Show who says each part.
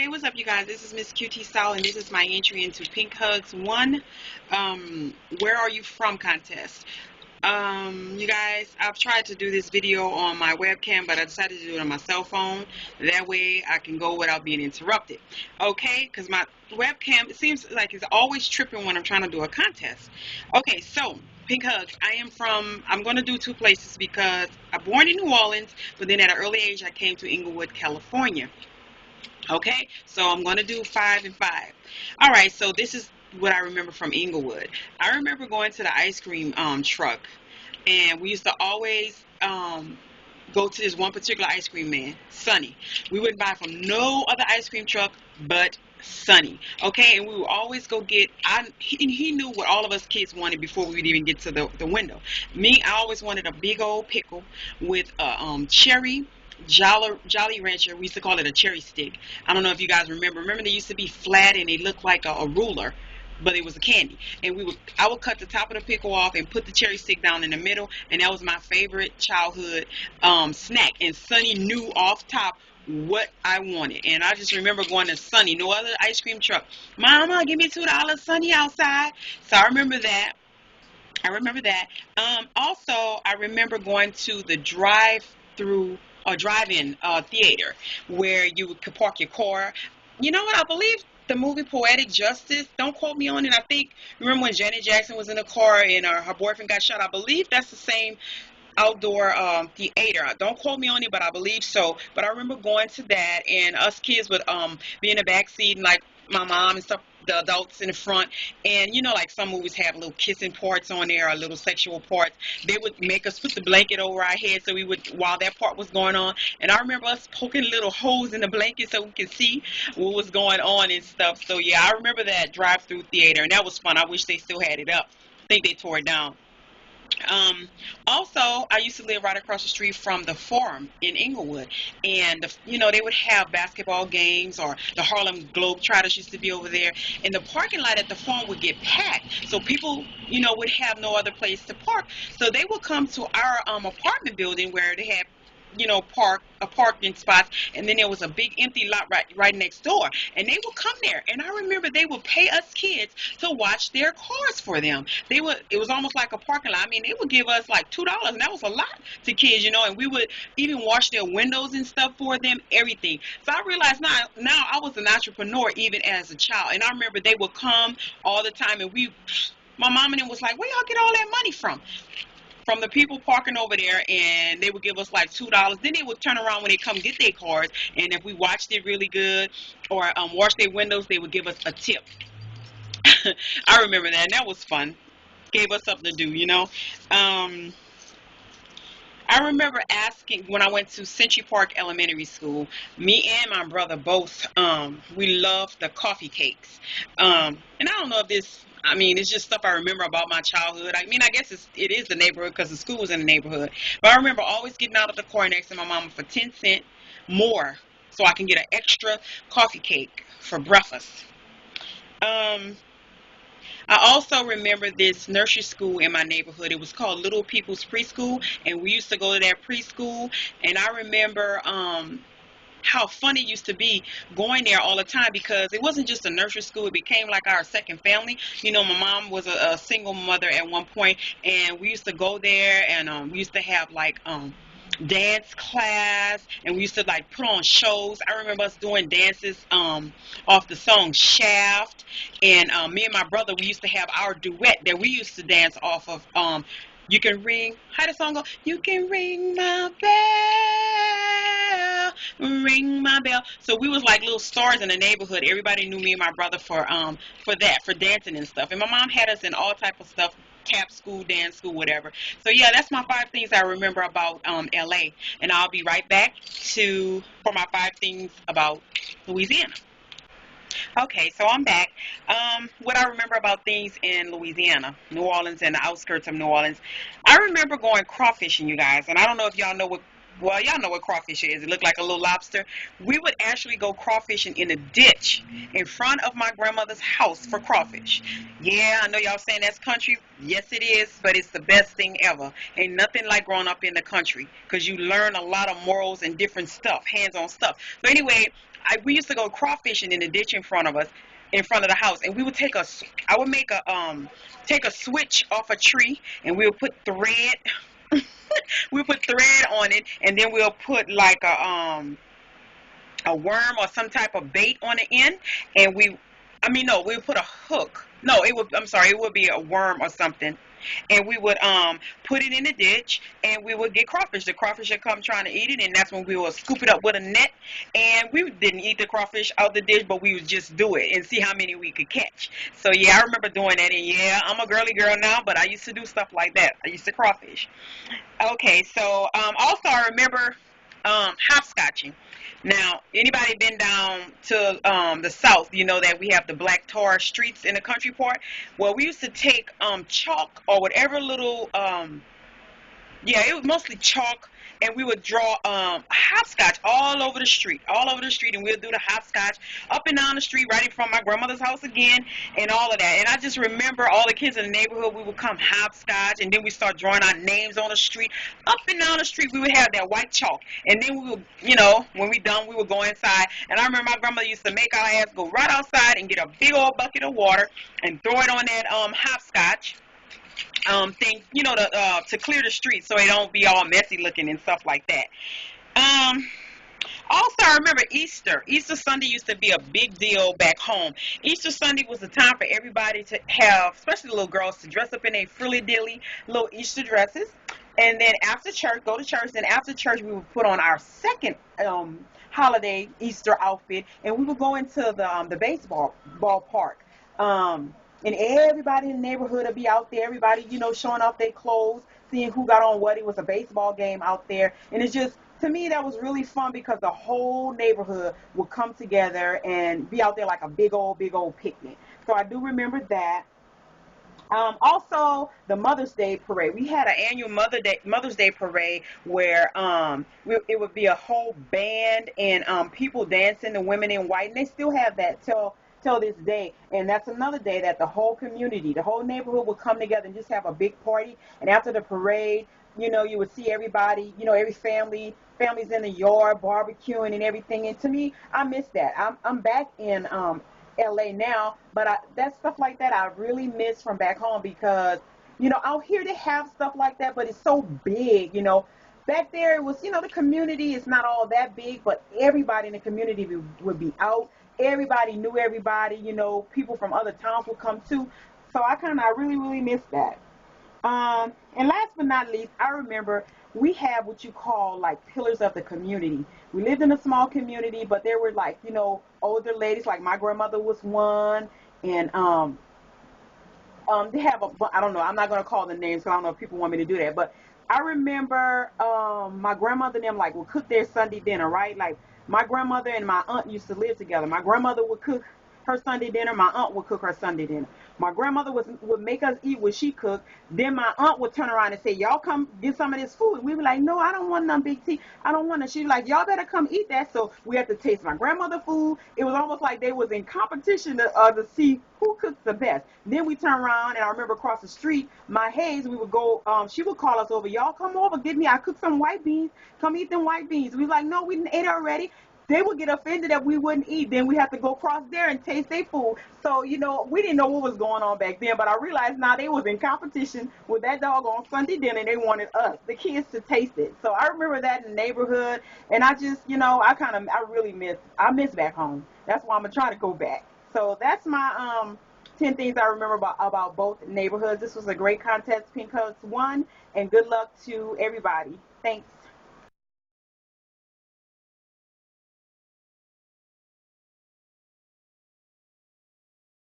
Speaker 1: Hey, what's up, you guys? This is Miss QT Style, and this is my entry into PINKHUGZ1 Where Are You From contest. You guys, I've tried to do this video on my webcam, but I decided to do it on my cell phone. That way I can go without being interrupted. Okay, because my webcam, it seems like it's always tripping when I'm trying to do a contest. Okay, so PINKHUGZ, I'm going to do two places because I'm born in New Orleans, but then at an early age I came to Inglewood, California. Okay, so I'm going to do 5 and 5. All right, so this is what I remember from Inglewood. I remember going to the ice cream truck, and we used to always go to this one particular ice cream man, Sonny. We wouldn't buy from no other ice cream truck but Sonny. Okay, and we would always go get, he knew what all of us kids wanted before we would even get to the window. Me, I always wanted a big old pickle with a cherry Jolly Rancher. We used to call it a cherry stick. I don't know if you guys remember. Remember they used to be flat and they looked like a ruler, but it was a candy. And I would cut the top of the pickle off and put the cherry stick down in the middle, and that was my favorite childhood snack. And Sonny knew off top what I wanted, and I just remember going to Sonny, no other ice cream truck. Mama, give me $2, Sonny outside. So I remember that. Also, I remember going to the drive-through or drive-in theater where you could park your car. You know what? I believe the movie Poetic Justice, don't quote me on it. I think, remember when Janet Jackson was in a car and her boyfriend got shot? I believe that's the same outdoor theater. Don't quote me on it, but I believe so. But I remember going to that, and us kids would be in the back seat, and like my mom and stuff, the adults in the front, and you know, like some movies have little kissing parts on there or little sexual parts. They would make us put the blanket over our head so we would, while that part was going on. And I remember us poking little holes in the blanket so we could see what was going on and stuff. So yeah, I remember that drive-through theater, and that was fun. I wish they still had it up. I think they tore it down. Also, I used to live right across the street from the Forum in Inglewood, and you know, they would have basketball games, or the Harlem Globetrotters used to be over there, and the parking lot at the Forum would get packed, so people, you know, would have no other place to park, so they would come to our apartment building where they had, you know, parking spots, and then there was a big empty lot right next door, and they would come there, and I remember they would pay us kids to watch their cars for them. It was almost like a parking lot. I mean, they would give us like $2, and that was a lot to kids, you know, and we would even wash their windows and stuff for them, everything. So I realized now I was an entrepreneur even as a child, and I remember they would come all the time, and my mom and them was like, where y'all get all that money from the people parking over there, and they would give us like $2. Then they would turn around when they come get their cars, and if we watched it really good or washed their windows, they would give us a tip. I remember that, and that was fun. Gave us something to do, you know. I remember asking when I went to Century Park Elementary School, me and my brother both, we loved the coffee cakes. And I don't know if it's just stuff I remember about my childhood. I mean, I guess it is the neighborhood because the school was in the neighborhood. But I remember always getting out of the car next to my mama for 10 cents more so I can get an extra coffee cake for breakfast. I also remember this nursery school in my neighborhood. It was called Little People's Preschool, and we used to go to that preschool. And I remember how fun it used to be going there all the time, because it wasn't just a nursery school. It became like our second family. You know, my mom was a single mother at one point, and we used to go there, and we used to have like dance class, and we used to like put on shows. I remember us doing dances off the song Shaft, and me and my brother, we used to have our duet that we used to dance off of. You can ring, how the song go? You can ring my bell, ring my bell. So we was like little stars in the neighborhood. Everybody knew me and my brother for dancing and stuff. And my mom had us in all type of stuff, tap school, dance school, whatever. So yeah, that's my 5 things I remember about LA. And I'll be right back for my 5 things about Louisiana. Okay, so I'm back. What I remember about things in Louisiana, New Orleans, and the outskirts of New Orleans. I remember going crawfishing, you guys, and I don't know if y'all know what Well, y'all know what crawfish is. It looked like a little lobster. We would actually go crawfishing in a ditch in front of my grandmother's house for crawfish. Yeah, I know y'all saying that's country. Yes, it is, but it's the best thing ever. Ain't nothing like growing up in the country because you learn a lot of morals and different stuff, hands-on stuff. So anyway, we used to go crawfishing in the ditch in front of us, in front of the house, and we would I would make a take a switch off a tree, and we would put thread. We put thread on it, and then we'll put like a worm or some type of bait on the end, and I mean, no, we'll put a hook. No, I'm sorry, it would be a worm or something, and we would put it in the ditch, and we would get crawfish. The crawfish would come trying to eat it, and that's when we would scoop it up with a net. And we didn't eat the crawfish out the dish, but we would just do it and see how many we could catch. So yeah, I remember doing that, and yeah, I'm a girly girl now, but I used to do stuff like that. I used to crawfish. Okay, so also I remember hopscotching. Now, anybody been down to the south, you know that we have the black tar streets in the country part. Well, we used to take chalk or whatever little yeah, it was mostly chalk, and we would draw hopscotch all over the street, and we'll do the hopscotch up and down the street, right in front of my grandmother's house again, and all of that. And I just remember all the kids in the neighborhood, we would come hopscotch, and then we start drawing our names on the street. Up and down the street, we would have that white chalk, and then we would, you know, when we done, we would go inside. And I remember my grandmother used to make our ass go right outside and get a big old bucket of water and throw it on that hopscotch thing, you know, to clear the street so it don't be all messy looking and stuff like that. Um, Also, I remember Easter. Easter Sunday used to be a big deal back home. Easter Sunday was the time for everybody to have, especially the little girls, to dress up in their frilly dilly little Easter dresses. And then after church, go to church. Then after church, we would put on our second holiday Easter outfit, and we would go into the baseball ballpark. And everybody in the neighborhood would be out there. Everybody, you know, showing off their clothes, seeing who got on what. It was a baseball game out there, and it's just, to me, that was really fun because the whole neighborhood would come together and be out there like a big old picnic. So I do remember that. Also, the Mother's Day parade. We had an annual Mother's Day parade where it would be a whole band and people dancing, the women in white, and they still have that till this day. And that's another day that the whole community, the whole neighborhood would come together and just have a big party. And after the parade, you know, you would see everybody, you know, every families in the yard barbecuing and everything. And to me, I miss that. I'm back in LA now, but that stuff like that I really miss from back home because, you know, out here they have stuff like that, but it's so big, you know. Back there it was, you know, the community is not all that big, but everybody in the community would be out. Everybody knew everybody, you know, people from other towns would come too. So I really miss that. And last but not least, I remember we have what you call like pillars of the community. We lived in a small community, but there were like, you know, older ladies, like my grandmother was one, and they have I don't know, I'm not going to call the names because I don't know if people want me to do that, but I remember my grandmother and them like would cook their Sunday dinner, right? Like my grandmother and my aunt used to live together. My grandmother would cook her Sunday dinner. My aunt would cook her Sunday dinner. My grandmother would make us eat what she cooked. Then my aunt would turn around and say, y'all come get some of this food. We were like, no, I don't want none big tea. I don't want it. She was like, y'all better come eat that. So we had to taste my grandmother's food. It was almost like they was in competition to see who cooks the best. Then we turned around, and I remember across the street, my Hayes, we would go, she would call us over. Y'all come over, I cooked some white beans. Come eat them white beans. We was like, no, we didn't ate already. They would get offended that we wouldn't eat. Then we have to go across there and taste their food. So, you know, we didn't know what was going on back then, but I realized now they was in competition with that dog on Sunday dinner, and they wanted us, the kids, to taste it. So I remember that in the neighborhood, and I just, you know, I miss back home. That's why I'm going to try to go back. So that's my 10 things I remember about both neighborhoods. This was a great contest, Pink Hugs won, and good luck to everybody. Thanks.